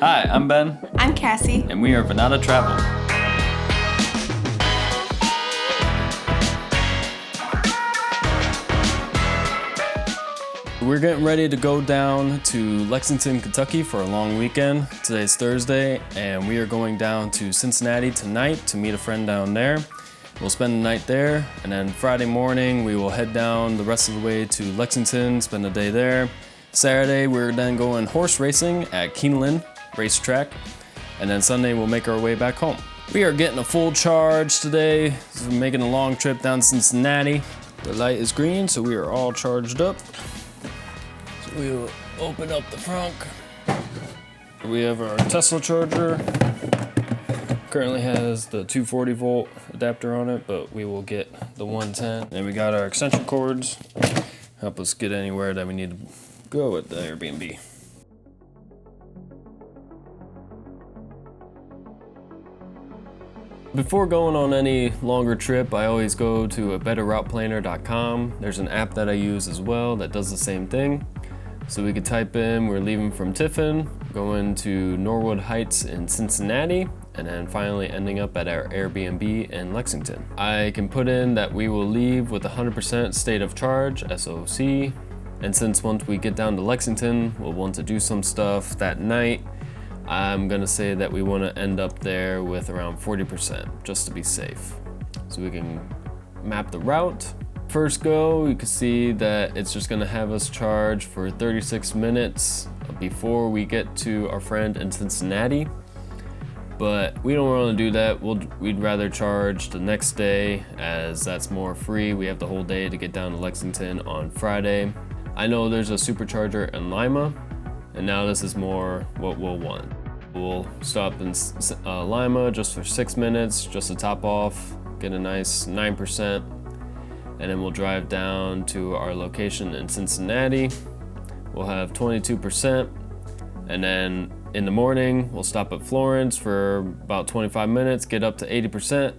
Hi, I'm Ben. I'm Cassie. And we are Venada Travel. We're getting ready to go down to Lexington, Kentucky for a long weekend. Today's Thursday, and we are going down to Cincinnati tonight to meet a friend down there. We'll spend the night there, and then Friday morning we will head down the rest of the way to Lexington, spend the day there. Saturday we're then going horse racing at Keeneland Race Track, and then Sunday we'll make our way back home. We are getting a full charge today, so we're making a long trip down to Cincinnati. The light is green, so we are all charged up. So we will open up the front. We have our Tesla charger. Currently has the 240 volt adapter on it, but we will get the 110. And we got our extension cords, help us get anywhere that we need to go at the Airbnb. Before going on any longer trip, I always go to betterrouteplanner.com. There's an app that I use as well that does the same thing. So we could type in, we're leaving from Tiffin, going to Norwood Heights in Cincinnati, and then finally ending up at our Airbnb in Lexington. I can put in that we will leave with 100% state of charge, SOC, and since once we get down to Lexington, we'll want to do some stuff that night, I'm gonna say that we wanna end up there with around 40%, just to be safe. So we can map the route. First go, you can see that it's just gonna have us charge for 36 minutes before we get to our friend in Cincinnati. But we don't want to do that. We'd rather charge the next day, as that's more free. We have the whole day to get down to Lexington on Friday. I know there's a supercharger in Lima, and now this is more what we'll want. We'll stop in Lima just for 6 minutes, just to top off, get a nice 9%, and then we'll drive down to our location in Cincinnati. We'll have 22%, and then in the morning, we'll stop at Florence for about 25 minutes, get up to 80%,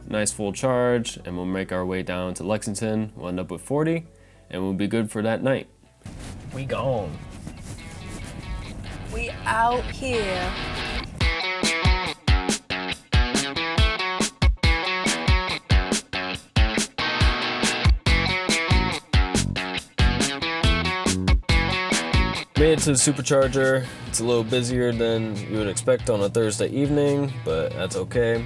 nice full charge, and we'll make our way down to Lexington. We'll end up with 40, and we'll be good for that night. We gone. We out here. Made it to the supercharger. It's a little busier than you would expect on a Thursday evening, but that's okay.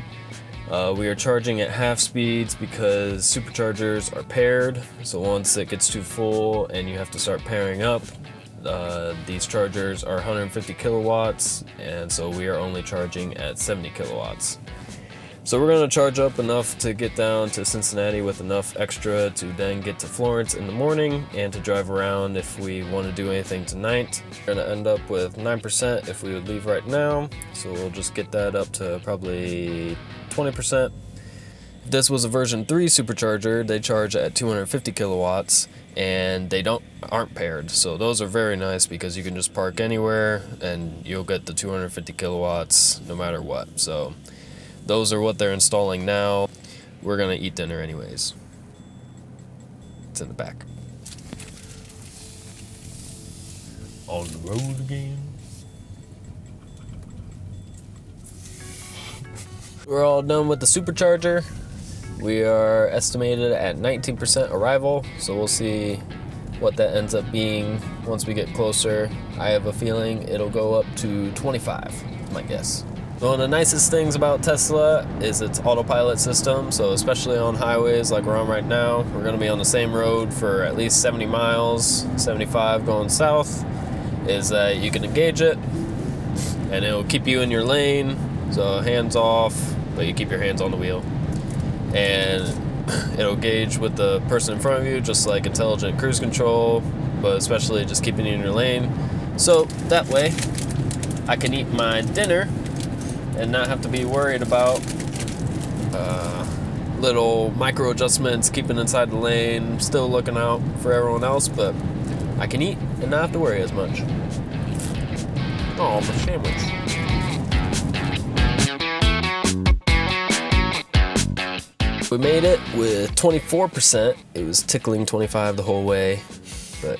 We are charging at half speeds because superchargers are paired. So once it gets too full and you have to start pairing up, these chargers are 150 kilowatts, and so we are only charging at 70 kilowatts. So we're gonna charge up enough to get down to Cincinnati with enough extra to then get to Florence in the morning and to drive around if we want to do anything tonight. We're gonna end up with 9% if we would leave right now, so we'll just get that up to probably 20%. If this was a version 3 supercharger, they charge at 250 kilowatts and they aren't paired, so those are very nice because you can just park anywhere and you'll get the 250 kilowatts no matter what. So those are what they're installing now. We're gonna eat dinner anyways. It's in the back. On the road again. We're all done with the supercharger. We are estimated at 19% arrival, so we'll see what that ends up being once we get closer. I have a feeling it'll go up to 25, is my guess. One of the nicest things about Tesla is its autopilot system, so especially on highways like we're on right now, we're gonna be on the same road for at least 70 miles, 75 going south, is that you can engage it, and it'll keep you in your lane, so hands off, but you keep your hands on the wheel. And it'll gauge with the person in front of you, just like intelligent cruise control, but especially just keeping you in your lane. So that way, I can eat my dinner and not have to be worried about little micro adjustments, keeping inside the lane, still looking out for everyone else, but I can eat and not have to worry as much. Oh, my sandwich. We made it with 24%. It was tickling 25 the whole way, but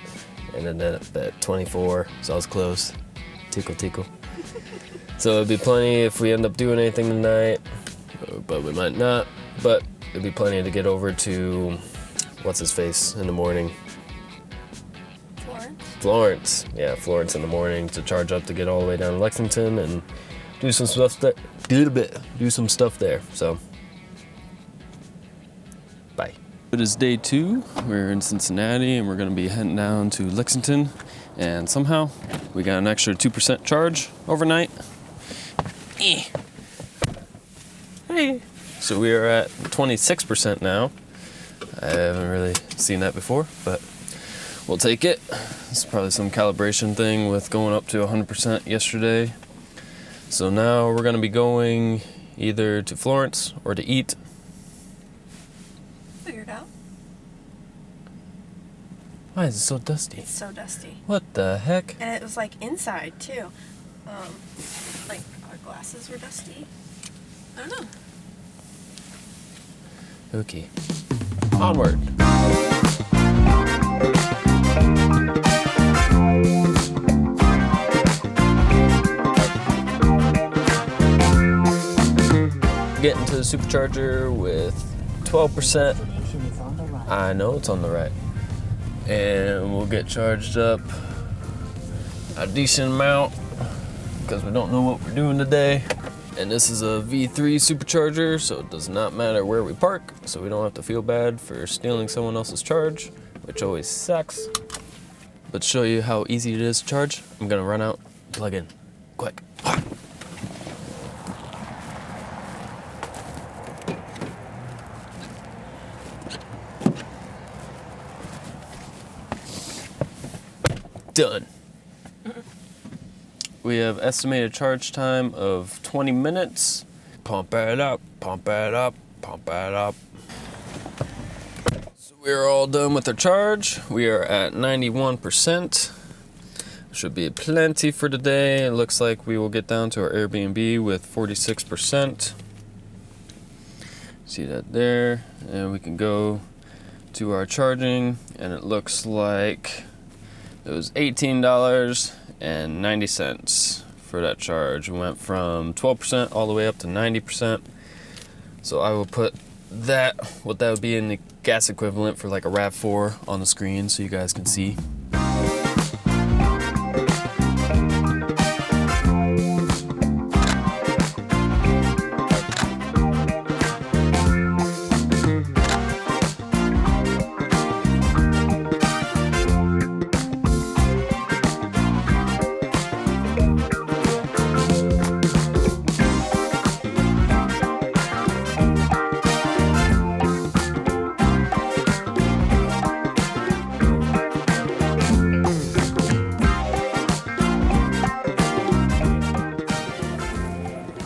ended up at 24, so I was close. Tickle, tickle. So it'd be plenty if we end up doing anything tonight, but we might not. But it'd be plenty to get over to, what's his face, in the morning. Florence. Yeah, Florence in the morning to charge up to get all the way down to Lexington and do some stuff there. Do some stuff there. So, bye. It is day 2. We're in Cincinnati and we're gonna be heading down to Lexington. And somehow we got an extra 2% charge overnight. Hey. So we are at 26% now. I haven't really seen that before, but we'll take it. It's probably some calibration thing with going up to 100% yesterday. So now we're gonna be going either to Florence or to eat. Figure it out. Why is it so dusty? It's so dusty. What the heck? And it was like inside too. Like our glasses were dusty. I don't know. Okay. Onward. Getting to the supercharger with 12%. I know it's on the right. And we'll get charged up a decent amount because we don't know what we're doing today. And this is a V3 supercharger, so it does not matter where we park, so we don't have to feel bad for stealing someone else's charge, which always sucks. But to show you how easy it is to charge, I'm gonna run out, plug in, quick. Done. We have estimated charge time of 20 minutes. Pump it up, pump it up, pump it up. So we're all done with our charge. We are at 91%. Should be plenty for today. It looks like we will get down to our Airbnb with 46%. See that there? And we can go to our charging, and it looks like it was $18.90 for that charge. We went from 12% all the way up to 90%. So I will put that, what that would be in the gas equivalent for like a RAV4 on the screen so you guys can see.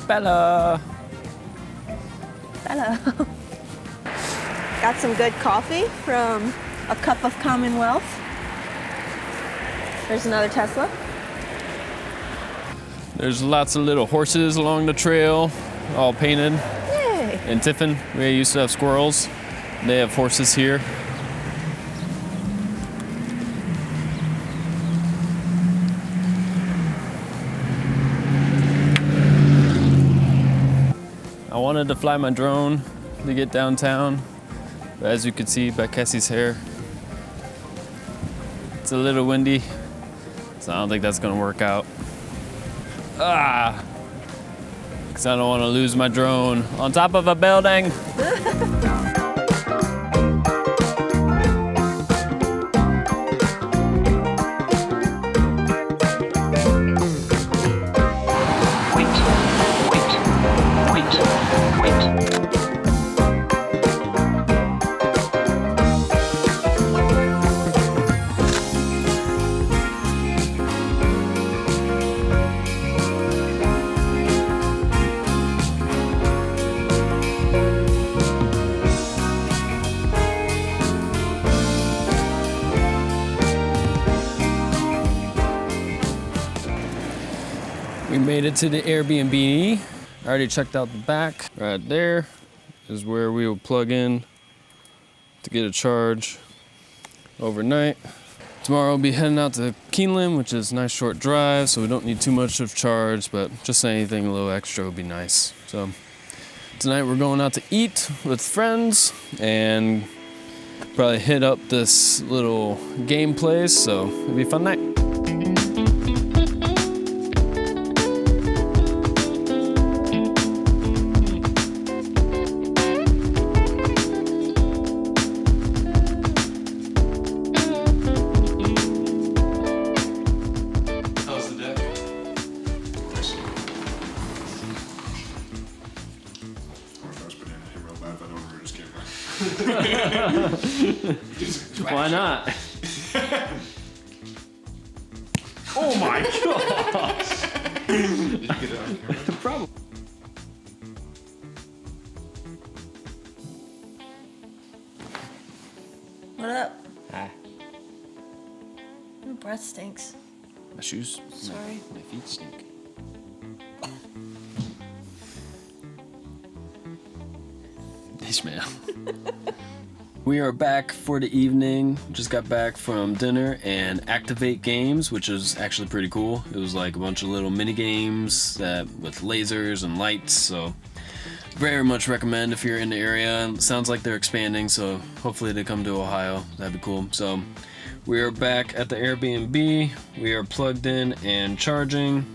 Bella. Hello. Got some good coffee from a Cup of Commonwealth. There's another Tesla. There's lots of little horses along the trail, all painted. Yay. In Tiffin, we used to have squirrels. They have horses here. I wanted to fly my drone to get downtown, but as you can see by Cassie's hair, it's a little windy, so I don't think that's gonna work out. Because I don't want to lose my drone on top of a building. We made it to the Airbnb. I already checked out the back. Right there is where we will plug in to get a charge overnight. Tomorrow we'll be heading out to Keeneland, which is a nice short drive, so we don't need too much of charge, but just anything a little extra would be nice. So tonight we're going out to eat with friends and probably hit up this little game place, so it'll be a fun night. Why not? Oh my gosh! Did you get it on camera? Probably. What up? Hi. Your breath stinks. My shoes? Sorry. My feet stink. Ishmael. We are back for the evening. Just got back from dinner and Activate Games, which is actually pretty cool. It was like a bunch of little mini games that with lasers and lights, so very much recommend if you're in the area. Sounds like they're expanding, so hopefully they come to Ohio. That'd be cool. So we are back at the Airbnb. We are plugged in and charging.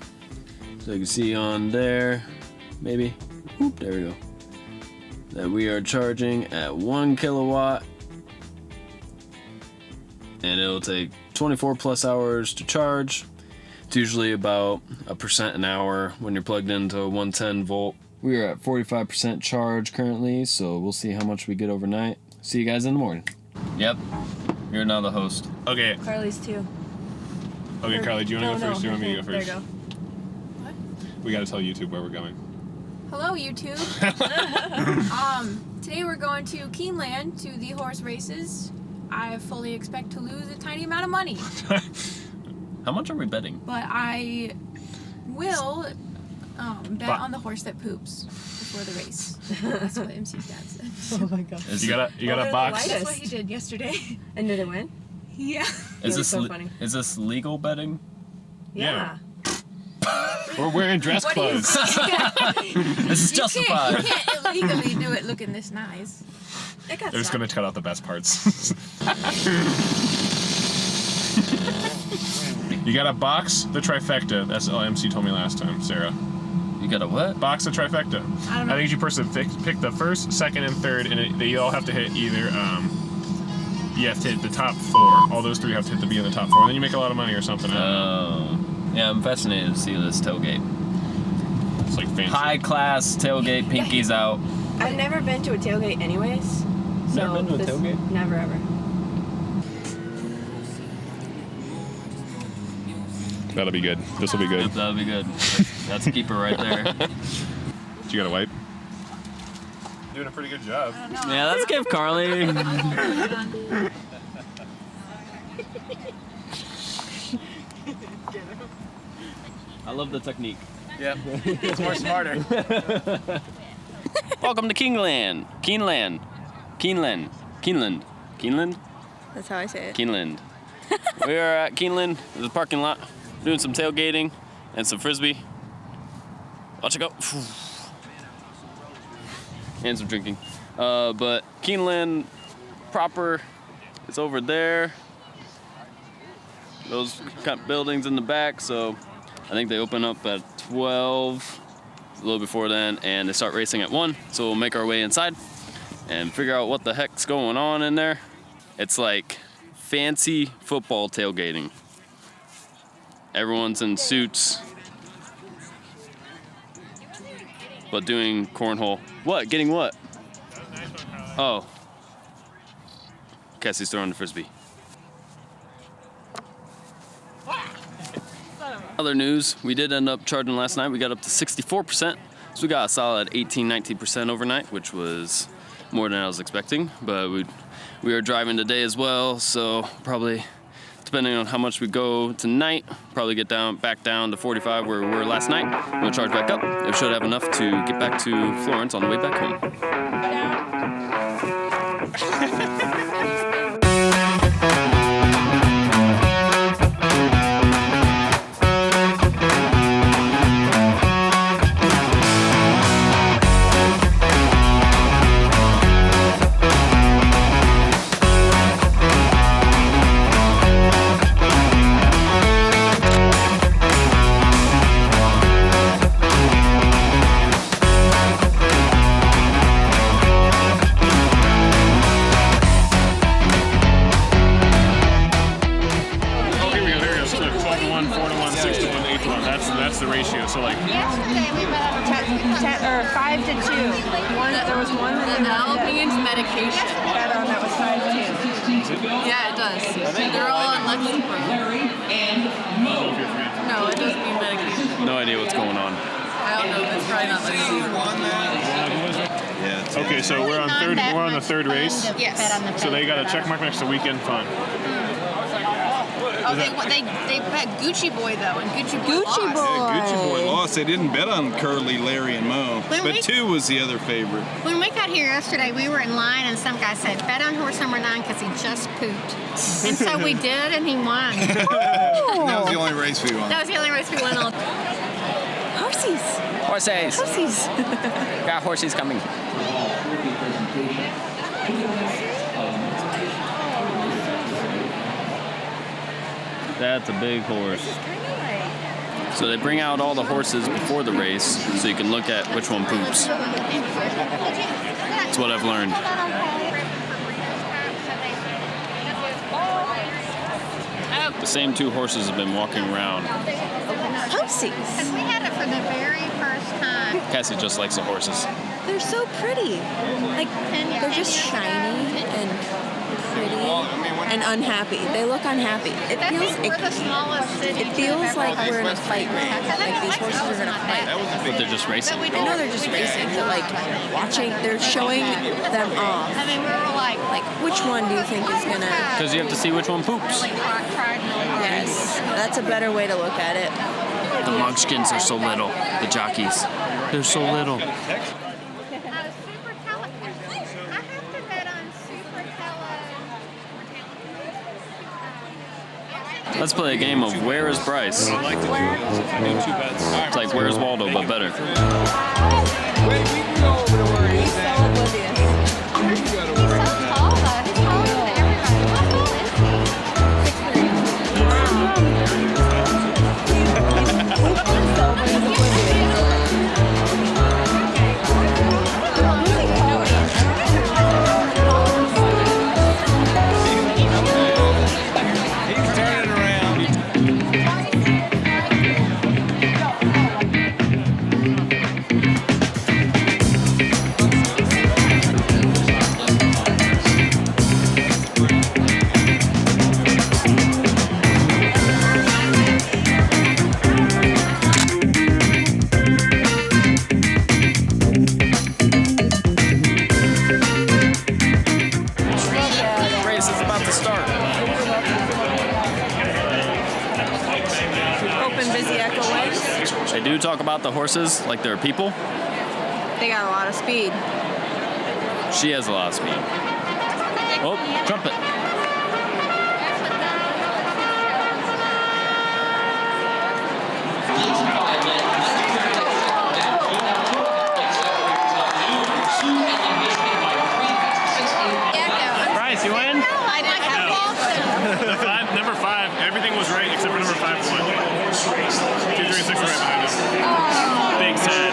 So you can see on there, maybe. Oop, there we go. That we are charging at 1 kilowatt, and it'll take 24 plus hours to charge. It's usually about 1% an hour when you're plugged into a 110 volt. We are at 45% charge currently, so we'll see how much we get overnight. See you guys in the morning. Yep, you're now the host. Okay. Carly's too. Okay, Carly, do you want to go first? Do you want me to go There you first? go. What? We gotta tell YouTube where we're going. Hello, YouTube. Today we're going to Keeneland to the horse races. I fully expect to lose a tiny amount of money, How much are we betting? but I will bet on the horse that poops before the race. That's what MC's dad said. Oh my god. Is, You got a box. That's what he did yesterday. And did it win? Yeah. is this so funny. is this legal betting? Yeah. We're wearing dress What do you clothes. This is You justified. can't illegally do it looking this nice. It got They're just gonna cut out the best parts. You gotta box the trifecta. That's all MC told me last time, Sarah. You got a what? Box the trifecta. I don't know. I think you pick the first, second, and third, and they all have to hit either. You have to hit the top 4. All those 3 have to hit the B in the top 4. And then you make a lot of money or something. I don't know. Yeah, I'm fascinated to see this tailgate. It's like fancy. High class tailgate, pinkies out. I've never been to a tailgate anyways. Never been to a this- tailgate? Never ever. That'll be good. This will be good. Yep, that'll be good. That's a keeper right there. You got a wipe? Doing a pretty good job. Yeah, let's give Carly. I love the technique. Yep. It's more smarter. Welcome to Keeneland. Keeneland. Keeneland. Keeneland. Keeneland? That's how I say it. Keeneland. We are at Keeneland. There's a parking lot. Doing some tailgating and some frisbee. Watch it go. And some drinking. But Keeneland proper is over there. Those kind of buildings in the back, so I think they open up at 12, a little before then, and they start racing at 1. So we'll make our way inside and figure out what the heck's going on in there. It's like fancy football tailgating. Everyone's in suits, but doing cornhole. What? Getting what? Oh. Cassie's throwing the frisbee. Other news, we did end up charging last night. We got up to 64%. So we got a solid 18-19% overnight, which was more than I was expecting. But we are driving today as well, so probably, depending on how much we go tonight, probably get back down to 45 where we were last night. We'll charge back up. It should have enough to get back to Florence on the way back home. Yesterday we met on 5 to 2. There was one that L means medication. bet on that was 5-2. Yeah, it does. They're all on Lexington. No, it doesn't mean medication. No idea what's going on. I don't know. It's probably not Lexington. Yeah. Okay, so we're on third. We're on the third race. Yes. So they got a check mark next to weekend fun. Oh, they bet Gucci Boy though, and Gucci Boy lost. Yeah, Gucci Boy lost. They didn't bet on Curly, Larry, and Mo. But 2 was the other favorite. When we got here yesterday, we were in line and some guy said, bet on horse number 9 because he just pooped. And so we did, and he won. That was the only race we won. That was the only race we won all. Horsies. Horses. Horsies. Got horses coming. That's a big horse. So they bring out all the horses before the race so you can look at which one poops. That's what I've learned. The same 2 horses have been walking around. Horsies. And we had it for the very first time. Cassie just likes the horses. They're so pretty. Like, they're just shiny and pretty and unhappy. They look unhappy. It feels like we're in a fight now. Like these horses are in a fight. But they're just racing. I know they're just racing, but like watching, they're showing them off. I mean, we were like Which one do you think is gonna? Because you have to see which one poops. Yes, that's a better way to look at it. The munchkins are so little. The jockeys. They're so little. Let's play a game of Where is Bryce? It's like Where's Waldo, but better. They do talk about the horses like they're people. They got a lot of speed. She has a lot of speed. Oh, trumpet. Bryce, you win? Number 5, everything was right except for number 5 won. 2, 3, 6 right behind us. Big sad.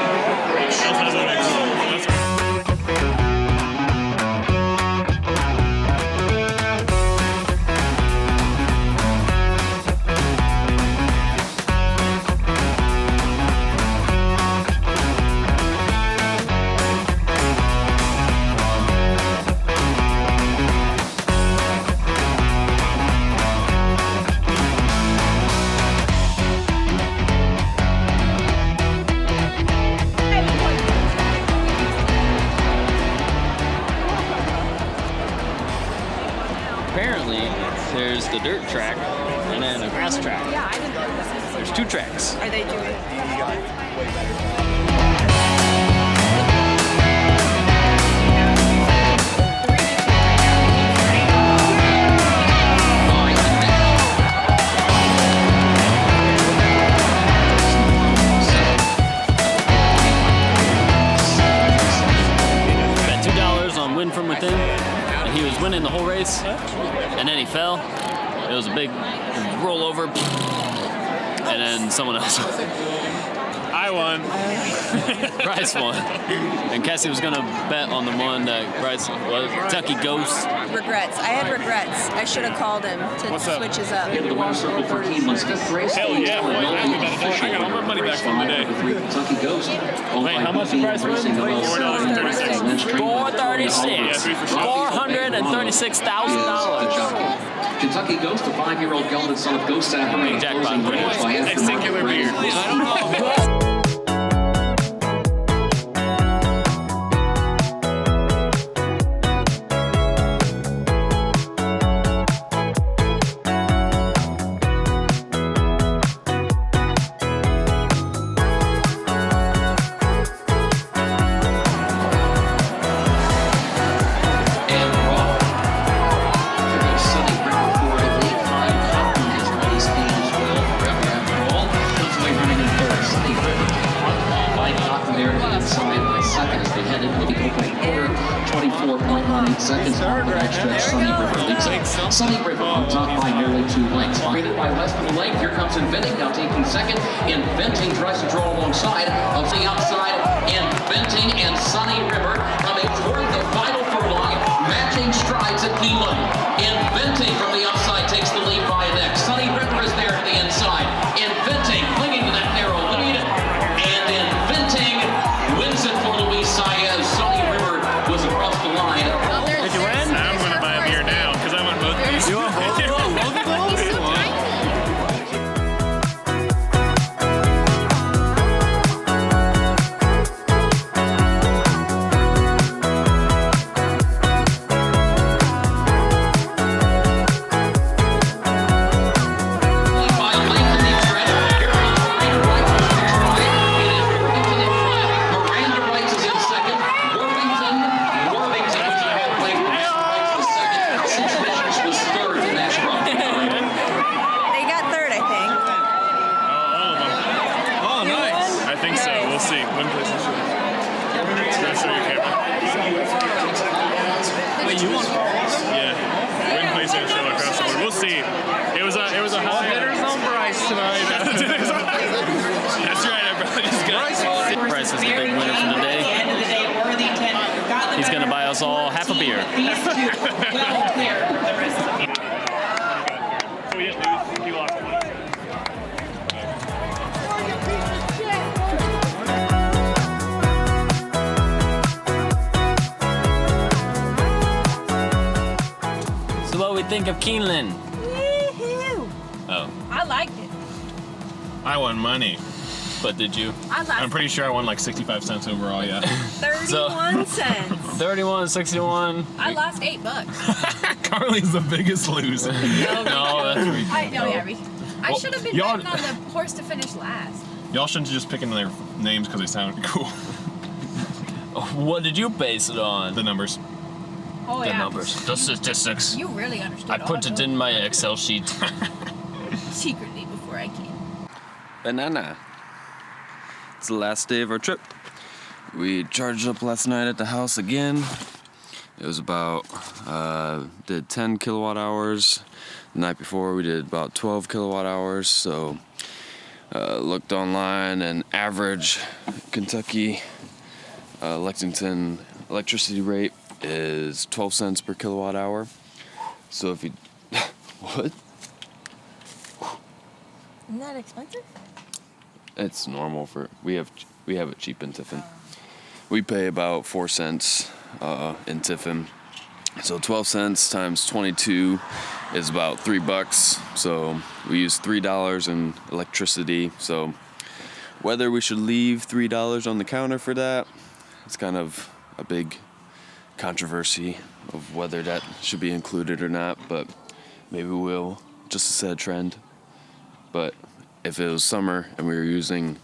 Apparently, there's the dirt track and then a grass track. Yeah, I didn't know this. There's 2 tracks. Are they doing? Bet $2 on win from within, and he was winning the whole race, and then he fell. It was a big rollover, and then someone else. I I won. Bryce won. And Cassie was gonna bet on the one that Bryce was Kentucky Ghost. Regrets. I had regrets. I should have called him to What's up? switch us up. Into the winner's circle for Keeneland's fifth race. Hell yeah, boy, I got all my money back from today. Kentucky Ghost. Wait, how much did Bryce win? $4.36. $436. $436,000. Kentucky Ghost, the 5-year-old gelded son of Ghost Sapper, made a closing range by after Testicular beard. I don't know. seconds on the backstretch. Sunny River leads it. Sunny River on top by nearly 2 lengths. Behind it by less than a length. Here comes Envato, now taking second. Envato tries to draw alongside. Of the outside, Envato and Sunny River coming toward the final furlong. Matching strides at Keeneland. Envato from the outside takes the lead by a neck. Sunny River is there at the inside. Envato clinging to that narrow lead. And Envato wins it for Luis Saez. Sunny River was across the line. Did you win? I'm going to buy a beer now because I want both these. You want both of those? He's gonna buy us all half a beer. So what we think of Keeneland? Woohoo! Oh, I liked it. I won money. but did you? I'm pretty sure I won like 65 cents overall, yeah. 31 cents. 31, 61. I lost $8. Carly's the biggest loser. No, that's ridiculous. I should have been y'all- betting on the horse to finish last. Y'all shouldn't just picking their names because they sound cool. What did you base it on? The numbers. Oh, The yeah. numbers. The statistics. You really understood I all put of it those. in my Excel sheet. Secretly before I came. Banana. It's the last day of our trip. We charged up last night at the house again. It was about, did 10 kilowatt hours. The night before we did about 12 kilowatt hours. So looked online and average Kentucky Lexington electricity rate is 12 cents per kilowatt hour. So if you, what? Isn't that expensive? It's normal for we have it cheap in Tiffin. We pay about 4 cents in Tiffin. So 12 cents times 22 is about $3. So we use $3 in electricity. So whether we should leave $3 on the counter for that, it's kind of a big controversy of whether that should be included or not, but maybe we'll just to set a trend. But if it was summer and we were using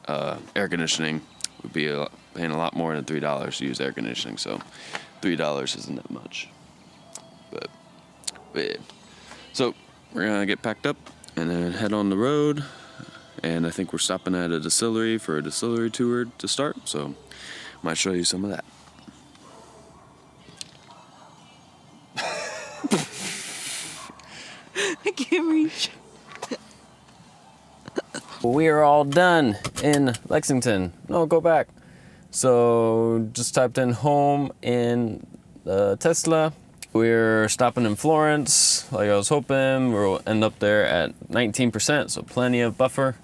air conditioning, we'd be paying a lot more than $3 to use air conditioning. So $3 isn't that much. But yeah. So we're gonna get packed up and then head on the road. And I think we're stopping at a distillery for a distillery tour to start. So I might show you some of that. I can't reach. We are all done in Lexington. No, go back. So just typed in home in Tesla. We're stopping in Florence, like I was hoping. We'll end up there at 19%, so plenty of buffer.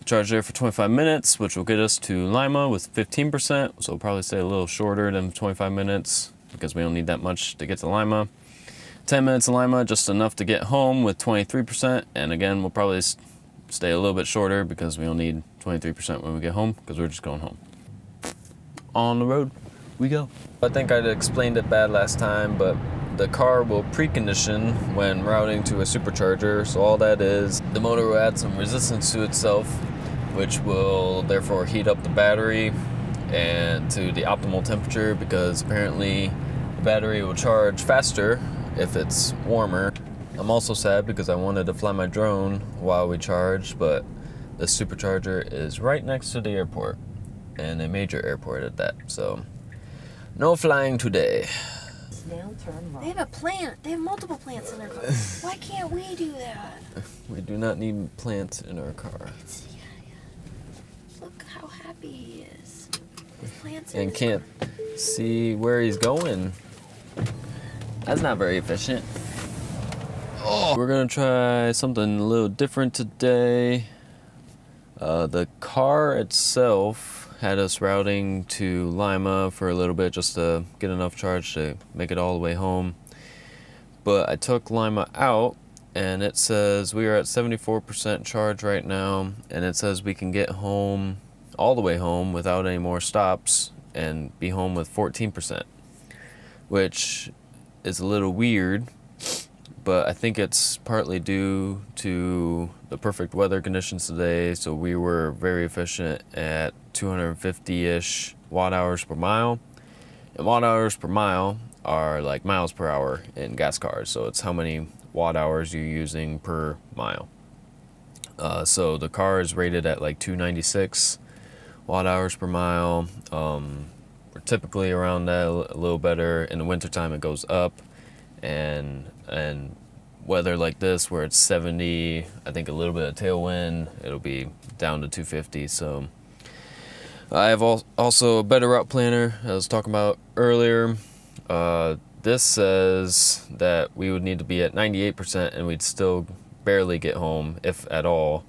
Charge there for 25 minutes, which will get us to Lima with 15%, so we'll probably stay a little shorter than 25 minutes because we don't need that much to get to Lima. 10 minutes in Lima, just enough to get home with 23%, and again, we'll probably stay a little bit shorter because we don't need 23% when we get home because we're just going home. On the road we go. I think I explained it bad last time, but the car will precondition when routing to a supercharger, so all that is, the motor will add some resistance to itself, which will therefore heat up the battery and to the optimal temperature, because apparently the battery will charge faster if it's warmer. I'm also sad because I wanted to fly my drone while we charge, but the supercharger is right next to the airport, and a major airport at that, so no flying today. They have a plant. They have multiple plants in their car. Why can't we do that? We do not need plants in our car. Look how happy he is. With plants in And his can't see where he's going. That's not very efficient. Oh, we're gonna try something a little different today. The car itself had us routing to Lima for a little bit just to get enough charge to make it all the way home. But I took Lima out and it says we are at 74% charge right now, and it says we can get home all the way home without any more stops and be home with 14%, which is a little weird, but I think it's partly due to the perfect weather conditions today. So we were very efficient at 250-ish watt hours per mile, and watt hours per mile are like miles per hour in gas cars, so it's how many watt hours you're using per mile. So the car is rated at like 296 watt hours per mile. We're typically around that, a little better. In the wintertime it goes up, and weather like this where it's 70, I think a little bit of tailwind, it'll be down to 250. So I have also a Better Routeplanner I was talking about earlier. This says that we would need to be at 98% and we'd still barely get home, if at all,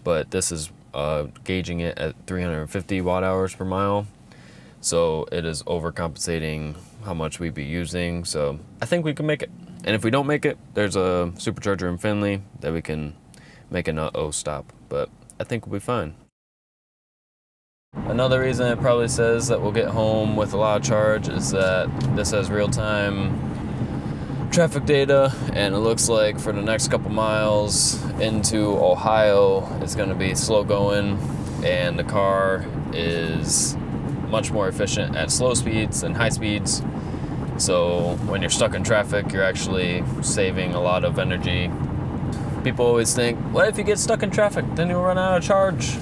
but this is gauging it at 350 watt hours per mile, so it is overcompensating how much we'd be using. So I think we can make it, and if we don't make it, there's a supercharger in Finley that we can make an uh-oh stop, but I think we'll be fine. Another reason it probably says that we'll get home with a lot of charge is that this has real-time traffic data, and it looks like for the next couple miles into Ohio it's going to be slow going, and the car is much more efficient at slow speeds than high speeds. So when you're stuck in traffic, you're actually saving a lot of energy. People always think, what if you get stuck in traffic? Then you'll run out of charge.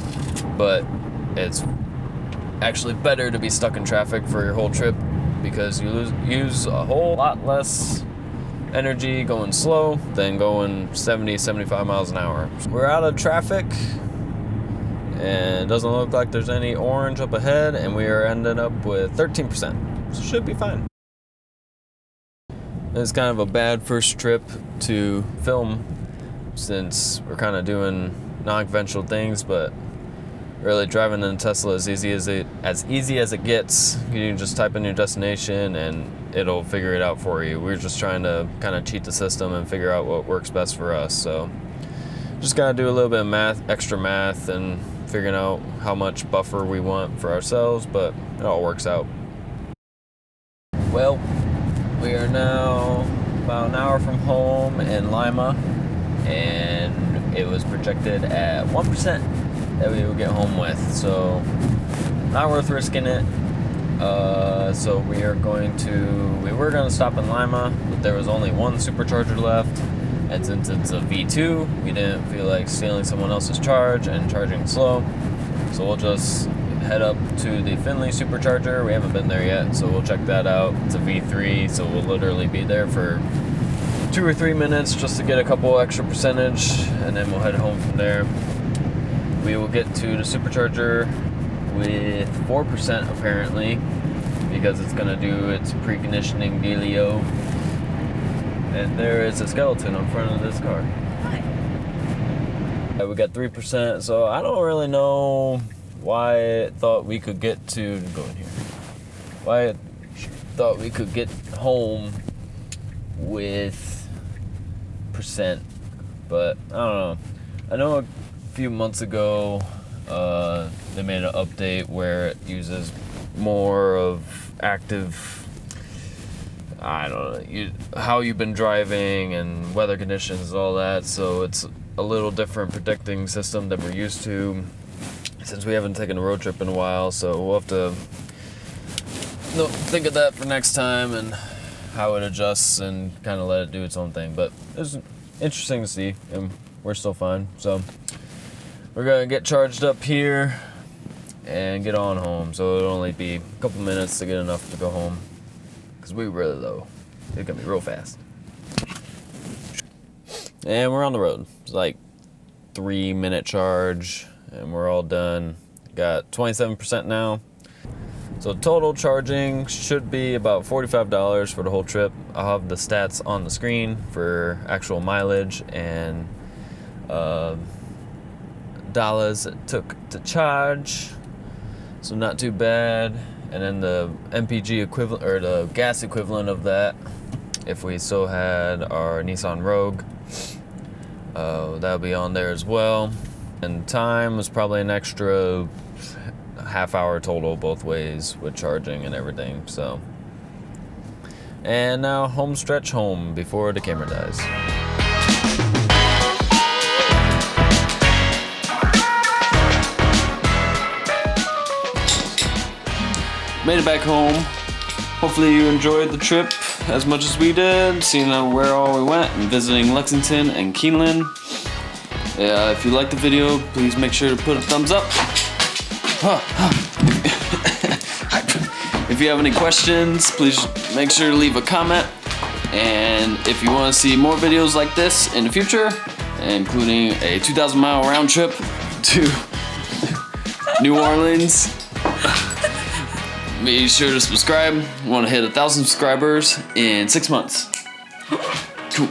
But it's actually better to be stuck in traffic for your whole trip, because you use a whole lot less energy going slow than going 70, 75 miles an hour. We're out of traffic, and it doesn't look like there's any orange up ahead, and we are ending up with 13%, so should be fine. It's kind of a bad first trip to film, since we're kind of doing non-conventional things, but really driving in a Tesla is as easy as it gets. You can just type in your destination and it'll figure it out for you. We're just trying to kind of cheat the system and figure out what works best for us. So just gotta do a little bit of math, extra math, and figuring out how much buffer we want for ourselves, but it all works out. Well, we are now about an hour from home in Lima, and it was projected at 1% that we would get home with, so not worth risking it. So we were going to stop in Lima, but there was only one supercharger left, and since it's a V2, we didn't feel like stealing someone else's charge and charging slow, so we'll just head up to the Finley supercharger. We haven't been there yet, so we'll check that out. It's a V3, so we'll literally be there for 2 or 3 minutes just to get a couple extra percentage, and then we'll head home from there. we will get to the supercharger with 4% apparently, because it's gonna do its preconditioning dealio. And there is a skeleton in front of this car. Hi. We got 3%, so I don't really know why it thought we could get to, go in here. Why it thought we could get home with percent, but I don't know. I know a few months ago they made an update where it uses more of active, I don't know, how you've been driving and weather conditions and all that, so it's a little different predicting system than we're used to since we haven't taken a road trip in a while, so we'll have to think of that for next time and how it adjusts and kind of let it do its own thing. But it's interesting to see, and we're still fine. So we're gonna get charged up here and get on home. So it'll only be a couple minutes to get enough to go home, because we really low. It's gonna be real fast. And we're on the road. It's like 3-minute charge, and we're all done. Got 27% now. So total charging should be about $45 for the whole trip. I'll have the stats on the screen for actual mileage and dollars it took to charge. So not too bad. And then the MPG equivalent, or the gas equivalent of that, if we still had our Nissan Rogue, that'll be on there as well. And time was probably an extra half hour total both ways with charging and everything. So, and now home stretch home before the camera dies. Made it back home. Hopefully you enjoyed the trip as much as we did, seeing where all we went and visiting Lexington and Keeneland. If you liked the video, please make sure to put a thumbs up. If you have any questions, please make sure to leave a comment. And if you want to see more videos like this in the future, including a 2,000-mile round trip to New Orleans, be sure to subscribe. We want to hit 1,000 subscribers in 6 months. Cool.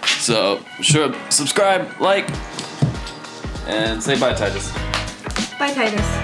So sure to subscribe, like, and say bye, Titus. Bye, Titus.